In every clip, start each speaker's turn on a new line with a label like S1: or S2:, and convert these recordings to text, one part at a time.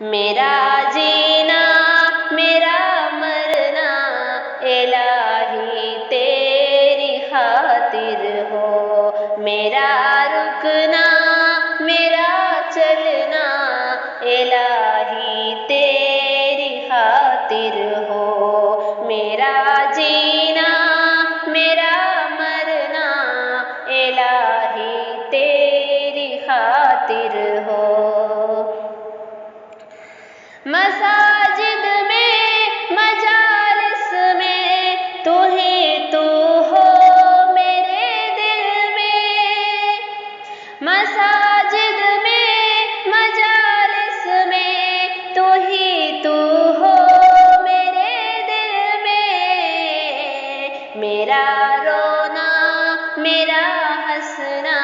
S1: میرا جینا میرا مرنا الہی تیری خاطر ہو، میرا رکنا میرا چلنا الہی تیری خاطر ہو، میرا جینا میرا مرنا الہی تیری خاطر ہو۔ مساجد میں مجالس میں تو ہی تو ہو میرے دل میں، مساجد میں مجالس میں تو ہی تو ہو میرے دل میں، میرا رونا میرا ہنسنا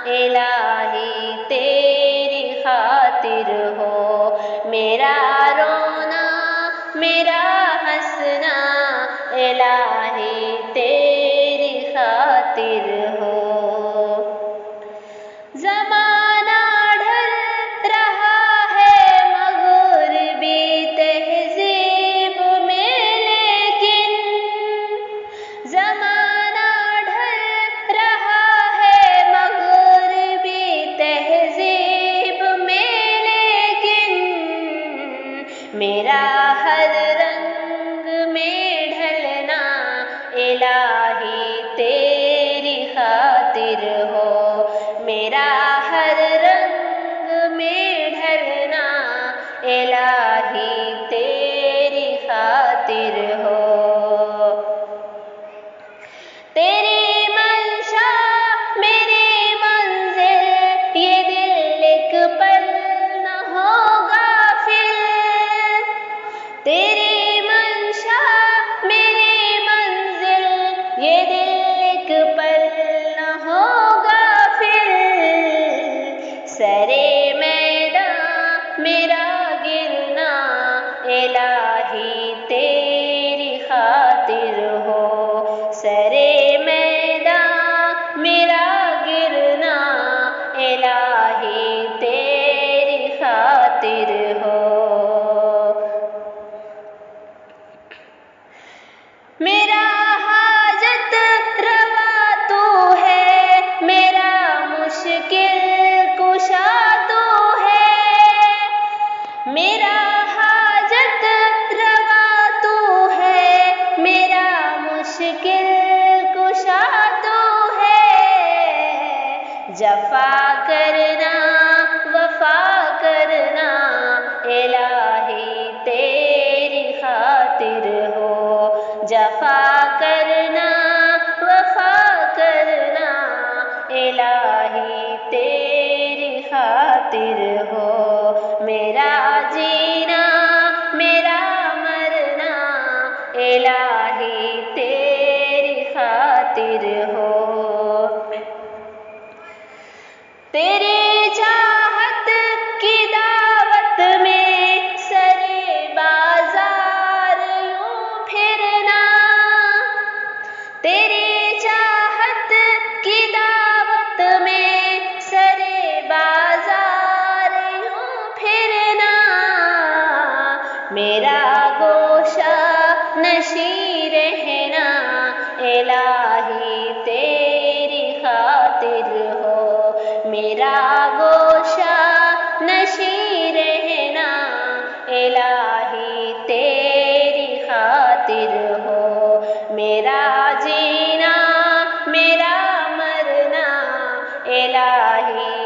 S1: الہی تیری خاطر ہو، میرا رونا میرا ہنسنا الہی تیری خاطر ہو۔ زمانہ ڈھل رہا ہے مغربی تہذیب میں، لیکن زمانہ ڈھل رہا ہے مغربی تہذیب میں، لیکن میرا ہر رنگ میں ڈھلنا الہی تیری خاطر ہو، میرا ہر رنگ میں ڈھلنا الہی تیری خاطر ہو۔ تیری منشا میری منزل یہ دل ایک پل نہ ہوگا غافل، تیری منشا میری منزل یہ دل ایک پل نہ ہوگا غافل، سرے میداں میرا گرنا الہی تیری خاطر ہو، سرے میداں میرا گرنا الہی تیری خاطر ہو۔ میرا حاجت روا تو ہے، میرا مشکل کشا تو ہے، میرا حاجت روا تو ہے، میرا مشکل کشا تو ہے، جفا کرنا وفا کرنا الہی تیری خاطر ہو، جفا کرنا وفا کرنا الہی تیری خاطر ہو، میرا جینا میرا مرنا الہی تیری خاطر ہو۔ تیری چاہت کی دعوت میں سرے بازار یوں پھرنا، تیری چاہت کی دعوت میں سرے بازار یوں پھرنا، میرا گوشہ نشیں رہنا الہی تیری خاطر ہو، میرا گوشہ نشیں رہنا الہی تیری خاطر ہو، میرا جینا میرا مرنا الہی